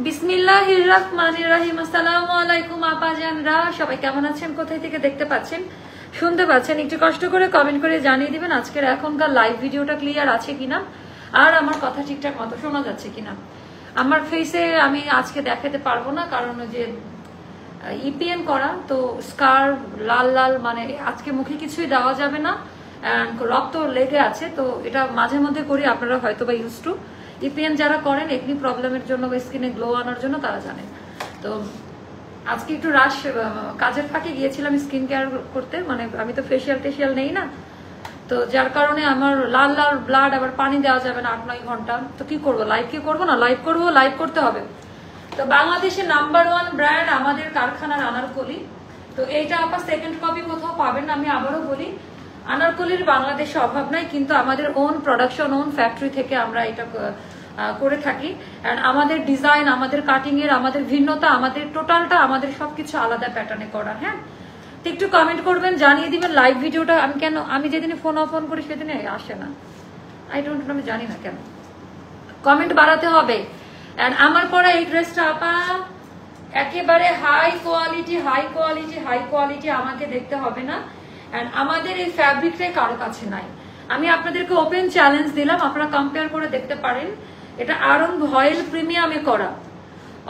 বিসমিল্লাহির রহমানির রহিম। আসসালামু আলাইকুম আপাজানরা, সবাই কেমন আছেন? কোথায় থেকে দেখতে পাচ্ছেন, শুনতে পাচ্ছেন? একটু কষ্ট করে কমেন্ট করে জানিয়ে দিবেন আজকের এখনকার লাইভ ভিডিওটা ক্লিয়ার আছে কিনা, আর আমার কথা ঠিকঠাক মতো শোনা যাচ্ছে কিনা। আমার ফেসে আমি আজকে দেখাতে পারবো না, কারণ যে ইপিএন করা তো স্কার লাল লাল, মানে আজকে মুখে কিছুই দেওয়া যাবে না, রক্ত লেগে আছে। তো এটা মাঝে মধ্যে করি, আপনারা হয়তো বা ইউজ টু। ইপিএন যারা করেন একনি প্রবলেমের জন্য বা স্কিনে গ্লো আনার জন্য তারা জানেন। তো আজকে একটু রাশ কাজের ফাঁকে গিয়েছিলাম স্কিন কেয়ার করতে, মানে আমি তো ফেসিয়াল টেসিয়াল নেই না, তো যার কারণে আমার লাল লাল ব্লাড, আবার পানি দেওয়া যাবে না 8-9 ঘন্টা। তো কি করবো, লাইভ কি করবো না, লাইভ করবো, লাইভ করতে হবে। তো বাংলাদেশের নাম্বার 1 ব্র্যান্ড আমাদের কারখানার আনারকলি। তো এইটা আপনার সেকেন্ড কপি কোথাও পাবেন না, আমি আবারও বলি আনারকলির বাংলাদেশে অভাব নাই, কিন্তু আমাদের ওন প্রোডাকশন, ওন ফ্যাক্টরি থেকে আমরা এটা করে থাকি। আমাদের ডিজাইন, আমাদের কাটিং এর, আমাদের ভিন্নতা, আমাদের টোটালটা, আমাদের সবকিছু আলাদা প্যাটার্নে করা। হ্যাঁ, তো একটু কমেন্ট করবেন, জানিয়ে দিবেন লাইভ ভিডিওটা আমি যেদিনে ফোন অন করি সেদিনে আসে না, আই ডোন্ট নো, আমি জানি না কেন। কমেন্ট বাড়াতে হবে। আমার পরা এই ড্রেসটা আপা একেবারে high quality, high quality, high quality, আমাকে দেখতে হবে না। আমাদের এই ফ্যাব্রিকটাই কারো কাছে নাই। আমি আপনাদেরকে ওপেন চ্যালেঞ্জ দিলাম, আপনারা কম্পেয়ার করে দেখতে পারেন। এটা আরং ভয়েল প্রিমিয়ামে করা।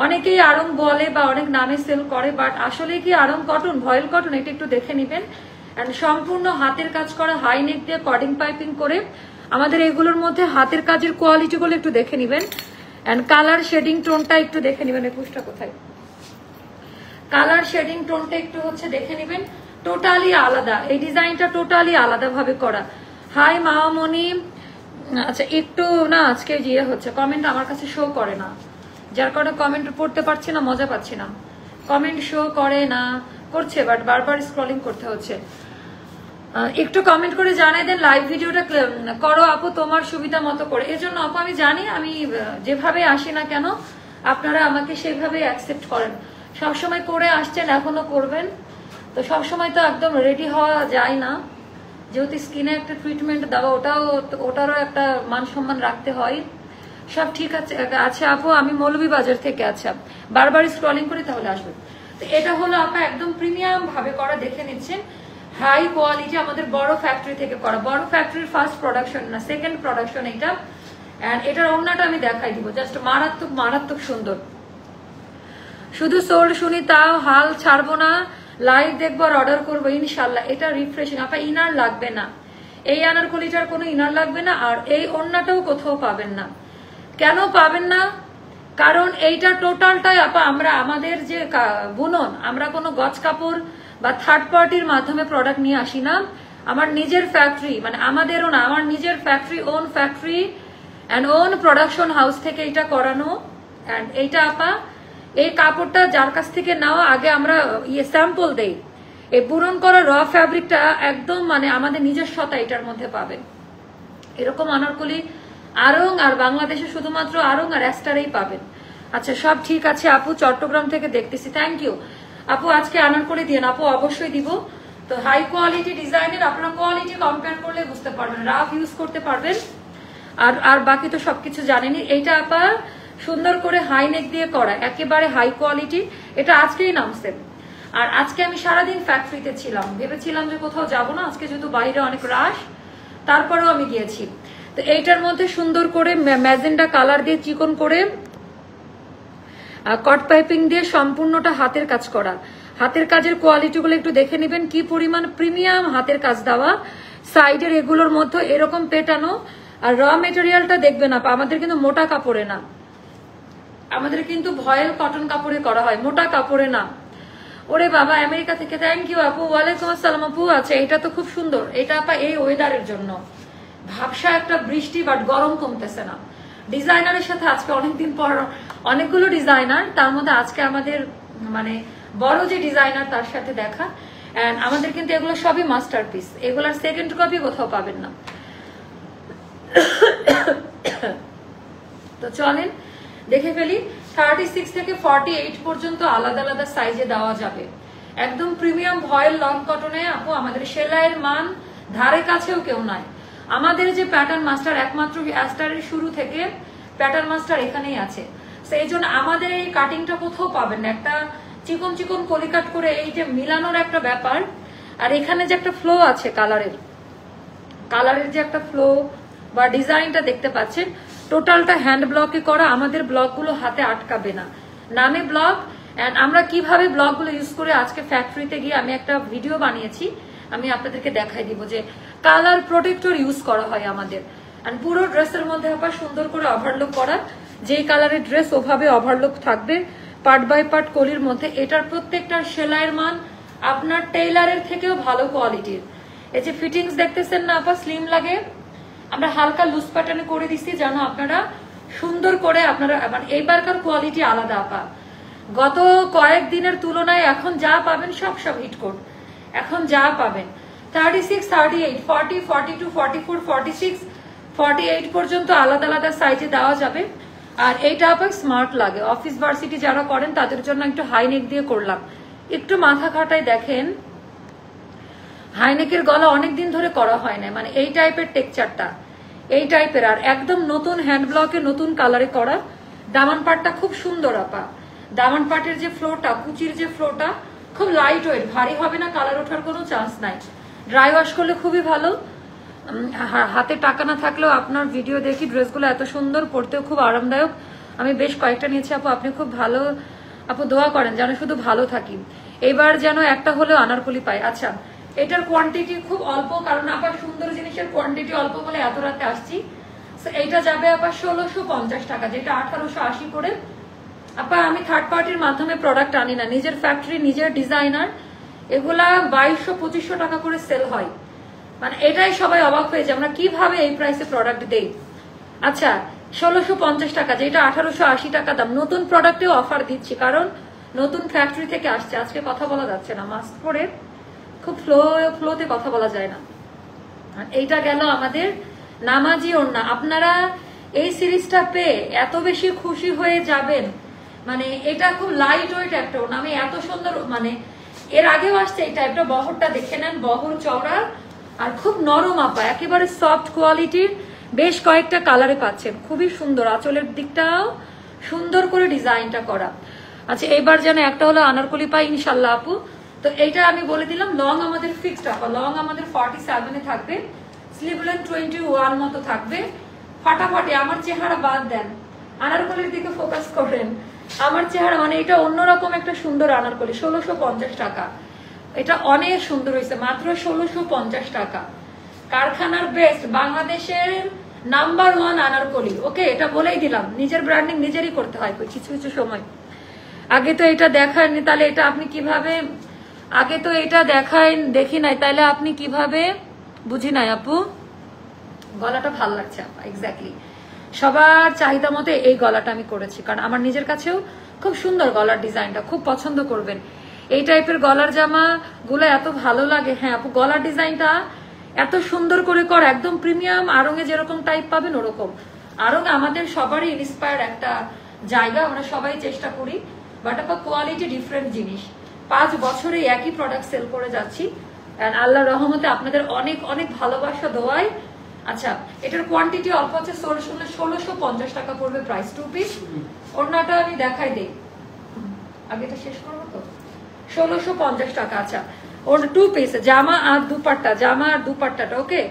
অনেকেই আরং বলে বা অনেক নামে সেল করে, বাট আসলে কি আরং কটন, ভয়েল কটন, এটা একটু দেখে নিবেন। সম্পূর্ণ হাতের কাজ করা, হাই নেক দিয়ে কর্ডিং পাইপিং করে। আমাদের এগুলোর মধ্যে হাতের কাজের কোয়ালিটি গুলো একটু দেখে নিবেন। কালার শেডিং টোনটা একটু দেখে নিবেন। একুশটা কোথায়, কালার শেডিং টোনটা একটু হচ্ছে দেখে নিবেন। টোটালি আলাদা, এই ডিজাইনটা টোটালি আলাদা ভাবে করা। হাই মামনি, আচ্ছা একটু না আজকে ইয়ে হচ্ছে, কমেন্ট আমার কাছে শো করে না, যার কারণে কমেন্ট পড়তে পারছি না, মজা পাচ্ছি না। কমেন্ট শো করে না, করছে বাট বারবার স্ক্রলিং করতে হচ্ছে। একটু কমেন্ট করে জানাই দেন লাইভ ভিডিওটা করো আপু তোমার সুবিধা মতো করে। এজন্য আপু আমি জানি, আমি যেভাবে আসি না কেন আপনারা আমাকে সেভাবে অ্যাকসেপ্ট করেন। সবসময় করে আসছেন, এখনো করবেন। তো সবসময় তো একদম রেডি হওয়া যায় না, যেহেতু স্কিনে একটা ট্রিটমেন্ট দেওয়া, ওটারও একটা মান সম্মান রাখতে হয়। সব ঠিক আছে আচ্ছা আপু, আমি মৌলভীবাজার থেকে, আচ্ছা বারবার স্ক্রলিং করি তাহলে আসবে। তো এটা হলো আপনার একদম প্রিমিয়াম ভাবে করা, দেখে নিচ্ছেন। হাই কোয়ালিটি, আমাদের বড় ফ্যাক্টরি থেকে করা, বড় ফ্যাক্টরির ফার্স্ট প্রোডাকশন না সেকেন্ড প্রোডাকশন এটা। এন্ড এটার ওড়নাটা আমি দেখাই দিব, জাস্ট মারাত্মক মারাত্মক সুন্দর। শুধু সোল্ড শুনি তাও হাল ছাড়বো না, লাইভ দেখবো আর অর্ডার করবো ইনশাল্লাহ। এটা রিফ্রেশিং, আপনার ইনার লাগবে না, এই আনারকলিটার কোনো ইনার লাগবে না, আর এই ওড়নাটাও কোথাও পাবেন না। কেন পাবেন না? কারণ এইটা টোটালটাই আপা আমরা আমাদের যে বুনন, আমরা কোনো গজ কাপড় বা থার্ড পার্টির মাধ্যমে প্রোডাক্ট নিয়ে আসি না। আমার নিজের ফ্যাক্টরি, মানে আমাদেরও না, আমার নিজের factory, own factory and own production house থেকে এটা করানো। অ্যান্ড এইটা আপা, এই কাপড়টা যার কাছ থেকে নেওয়া, আগে আমরা স্যাম্পল দেই। এই বুনন করা র ফ্যাব্রিকটা একদম মানে আমাদের নিজস্বতা এটার মধ্যে পাবেন। এরকম আনারকলি আরং আর বাংলাদেশে শুধুমাত্র আরং আর অ্যাস্টারেই পাবেন। আচ্ছা সব ঠিক আছে আপু, চট্টগ্রাম থেকে দেখতেছি, থ্যাংক ইউ আপু। আজকে আনারকলি দিয়ে আপু অবশ্যই দিব। তো হাই কোয়ালিটি ডিজাইনের আপনারা কোয়ালিটি কম্পেয়ার করলে বুঝতে পারবেন, রাফ ইউজ করতে পারবেন। আর বাকি তো সবকিছু জানেনি। এইটা আপা সুন্দর করে হাই নেক দিয়ে করা, একেবারে হাই কোয়ালিটি। এটা আজকেই নামছে। আর আজকে আমি সারাদিন ফ্যাক্টরিতে ছিলাম, ভেবেছিলাম যে কোথাও যাবো না, আজকে যেহেতু বাইরে অনেক রাশ, তারপরেও আমি গিয়েছি। তো এইটার মধ্যে সুন্দর করে ম্যাজেন্ডা কালার দিয়ে চিকন করে কট পাইপিং দিয়ে সম্পূর্ণটা হাতের কাজ করা। হাতের কাজের কোয়ালিটিগুলো একটু দেখে নেবেন, কি পরিমাণ প্রিমিয়াম হাতের কাজ দেওয়া। সাইডের এগুলোর মধ্যে এরকম পেটানো। আর র মেটেরিয়ালটা দেখবেন আপা, আমাদের কিন্তু মোটা কাপড়ে না, আমাদের কিন্তু ভয়েল কটন কাপড়ে করা হয়, মোটা কাপড়ে না। ওরে বাবা আমেরিকা থেকে, থ্যাংক ইউ আপু। ওয়ালাইকুম আসসালাম আপু। আচ্ছা এটা তো খুব সুন্দর, এটা আপা এই ওয়েদারের জন্য, ভাবসা একটা বৃষ্টি, বাট গরম কমতেছে না। ডিজাইনারের সাথে আজকে অনেকদিন পর অনেকগুলো ডিজাইনার, তার মধ্যে আজকে আমাদের মানে বড় যে ডিজাইনার তার সাথে দেখা। এন্ড আমাদের কিন্তু এগুলো সবই মাস্টারপিস, এগুলার সেকেন্ড কপি কোথাও পাবেন না। তো চলেন দেখে ফেলি। 36 থেকে 48 পর্যন্ত আলাদা আলাদা সাইজে দেওয়া যাবে। একদম প্রিমিয়াম ভয়েল লং কটনে আপু, আমাদের সেলাইয়ের মান ধারে কাছেও কেউ নাই। আমাদের যে প্যাটার্ন মাস্টার, একমাত্র অ্যাস্টারের শুরু থেকে প্যাটার্ন মাস্টার এখানেই আছে। সেই জন্য আমাদের এই কাটিংটা কোথাও পাবেন না, একটা চিকন চিকন কলিকাট করে এই যে মিলানোর একটা ব্যাপার, আর এখানে যে একটা ফ্লো আছে কালারের যে একটা ফ্লো বা ডিজাইনটা দেখতে পাচ্ছেন, টোটালটা হ্যান্ড ব্লকে করা। আমাদের ব্লকগুলো হাতে আটকাবে না, নামে ব্লক। এন্ড আমরা কিভাবে ব্লকগুলো ইউজ করে আজকে ফ্যাক্টরিতে গিয়ে আমি একটা ভিডিও বানিয়েছি, আমি আপনাদেরকে দেখাই দিব যে কালার প্রোটেক্টর ইউজ করা হয় আমাদের। আর পুরো ড্রেসের মধ্যে আবার সুন্দর করে ওভারলুক করা, যেই কালারের ড্রেস ওভাবে ওভারলুক থাকবে পার্ট বাই পার্ট কলির মধ্যে। এটার প্রত্যেকটা সেলাইয়ের মান আপনার টেইলারের থেকেও ভালো কোয়ালিটির। এই যে ফিটিংস দেখতেছেন না আপা, স্লিম লাগে, আমরা হালকা লুজ প্যাটার্নে করে দিচ্ছি যেন আপনারা সুন্দর করে আপনারা, মানে এইবারকার কোয়ালিটি আলাদা আপা। গত কয়েকদিনের তুলনায় এখন যা পাবেন সব হিটকোট। এখন যা পাবেন 36, 38, 40, 42, 44, 46, 48 পর্যন্ত আলাদা আলাদা সাইজে দেওয়া যাবে। আর এইটা আবার স্মার্ট লাগে, অফিস ভার্সিটি যারা করেন তাদের জন্য একটু হাইনেক দিয়ে করলাম। একটু মাথা খাটায় দেখেন, হাইনেকের গলা অনেকদিন ধরে করা হয় না, মানে এই টাইপের টেক্সচারটা এই টাইপের, আর একদম নতুন হ্যান্ড ব্লকে নতুন কালারে করা। দামান পাটটা খুব সুন্দর আপা, দামান পাটের যে ফ্লোটা, কুচির যে ফ্লোটা খুব লাইট ওয়েট, ভারী হবে না, কালার ওঠার কোনো চান্স নাই। ড্রাই ওয়াশ করলে খুবই ভালো। হাতে টাকা না থাকলেও আপনার ভিডিও দেখি ড্রেসগুলো এত সুন্দর, পরতেও খুব আরামদায়ক। আমি বেশ কয়েকটা নিয়েছি আপু, আপনি খুব ভালো আপু, দোয়া করেন যেন শুধু ভালো থাকি, এবার যেন একটা হলেও আনারকলি পাই। আচ্ছা, এটার কোয়ান্টিটি খুব অল্প, কারণ আবার সুন্দর জিনিসের কোয়ান্টিটি অল্প বলে এত রাতে আসছি। এইটা যাবে আবার 1650 টাকা, যেটা 1880 করে। আপা আমি থার্ড পার্টির মাধ্যমে প্রোডাক্ট আনি না, নিজের ফ্যাক্টরি, নিজের ডিজাইনার, এগুলা 2200-2500 টাকা করে সেল হয়। মানে এটাই সবাই অবাক হয়ে যায় আমরা কিভাবে এই প্রাইসে প্রোডাক্ট দেই। আচ্ছা, 1650 টাকা, যেটা 1880 টাকা দাম। নতুন প্রোডাক্টে অফার দিচ্ছি কারণ নতুন ফ্যাক্টরি থেকে আসছে। আজকে কথা বলা যাচ্ছে না, মাস্ক পরে খুব ফ্লোতে কথা বলা যায় না। এইটা গেল আমাদের নামাজি ওড়না। আপনারা এই সিরিজটা পেয়ে এত বেশি খুশি হয়ে যাবেন, মানে এটা খুব লাইট ওয়েট একটা ওড়না। আমি এত সুন্দর, মানে এর আগেও আসছে এই টাইপটা, বহরটা দেখে নেন, বহর চওড়া আর খুব নরম আপা, একেবারে সফট কোয়ালিটির। বেশ কয়েকটা কালারে পাচ্ছেন, খুবই সুন্দর। আঁচলের দিকটাও সুন্দর করে ডিজাইনটা করা। আচ্ছা, এবার যেন একটা হলো আনারকলি পাই ইনশাল্লাহ আপু। তো এইটা আমি বলে দিলাম, লং আমাদের ফিক্সড আপা, লং আমাদের 47 থাকবে, স্লিভলেন 21 মতো থাকবে। ফাটাফাটি, আমার চেহারা বাদ দেন, আনারকলির দিকে ফোকাস করেন। আমার চেহারা, মানে এটা অন্যরকম একটা সুন্দর আনারকলি। 1650 টাকা, এটা অনেক সুন্দর হয়েছে, মাত্র 1650 টাকা। কারখানার বেস্ট, বাংলাদেশের নাম্বার 1 আনারকলি। ওকে, এটা বলেই দিলাম, নিজের ব্র্যান্ডিং নিজেরই করতে হয় কিছু কিছু সময়। আগে তো এটা দেখায়নি, তাহলে এটা আপনি কিভাবে, আগে তো এটা দেখি নাই, তাহলে আপনি কিভাবে, বুঝি নাই আপু। গলাটা ভাল লাগছে আপা, এক্স্যাক্টলি সবার চাহিদা মতো এই গলাটা আমি করেছি, কারণ আমার নিজের কাছেও খুব সুন্দর গলার ডিজাইনটা, খুব পছন্দ করবেন। এই টাইপের গলার জামা গুলো এত ভালো লাগে। হ্যাঁ আপু, গলার ডিজাইনটা এত সুন্দর করে কর, একদম প্রিমিয়াম। আরঙে যেরকম টাইপ পাবেন ওরকম। আরং আমাদের সবারই ইন্সপায়ার একটা জায়গা, আমরা সবাই চেষ্টা করি, বাট আপা কোয়ালিটি ডিফারেন্ট জিনিস। 5 বছরে একই প্রোডাক্ট সেল করে যাচ্ছি, আল্লাহ রহমতে আপনাদের অনেক অনেক ভালোবাসা দোয়াই। আচ্ছা, এটার কোয়ান্টিটি অল্প আছে, 1650 টাকা পড়বে প্রাইস, 2 পিস। ওড়নাটা আমি দেখাই দেই, আগে এটা শেষ করবো তো। 1650 টাকা। আচ্ছা, ওর 2 পিস, জামা আর দুপাট্টা, জামা আর দুপাট্টাটা। ওকে,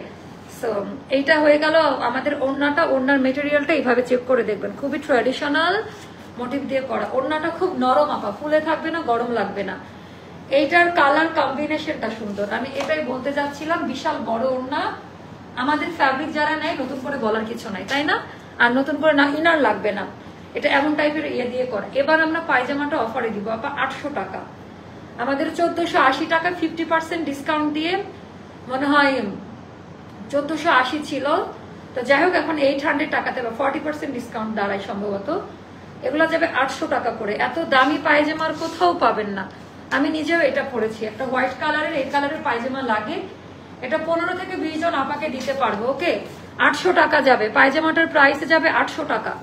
সো এইটা হয়ে গেল আমাদের ওড়নাটা। ওড়নার মেটেরিয়ালটা এইভাবে চেক করে দেখবেন, খুবই ট্র্যাডিশনাল মোটিভ দিয়ে করা। ওড়নাটা খুব নরম আপা, ফুলে থাকবে না, গরম লাগবে না। এইটার কালার কম্বিনেশনটা সুন্দর, আমি এটাই বলতে যাচ্ছিলাম। বিশাল বড় ওড়না, আমাদের ফ্যাব্রিক যারা নেয় নতুন করে বলার কিছু নাই, তাই না? আর নতুন করে না ইনার লাগবে না, এটা এমন টাইপের ইয়ে দিয়ে করে। এবার আমরা পায়জামাটা অফারে দিব আপা 800 টাকা। আমাদের 1480 টাকা 50% ডিসকাউন্ট দিয়ে মনে হয় 1480 ছিল, তো যাই হোক এখন 800 টাকাতে 40% ডিসকাউন্ট দাঁড়ায় সম্ভবত। এগুলো যাবে 800 টাকা করে। এত দামি পায়জামার কোথাও পাবেন না। আমি নিজেও এটা পরেছি, একটা হোয়াইট কালারের, এই কালারের পায়জামা লাগে, এটা 15 থেকে 20 জন আপাকে দিতে পারবো। ওকে, 800 টাকা যাবে, পায়জামাটার প্রাইসে যাবে 800 টাকা।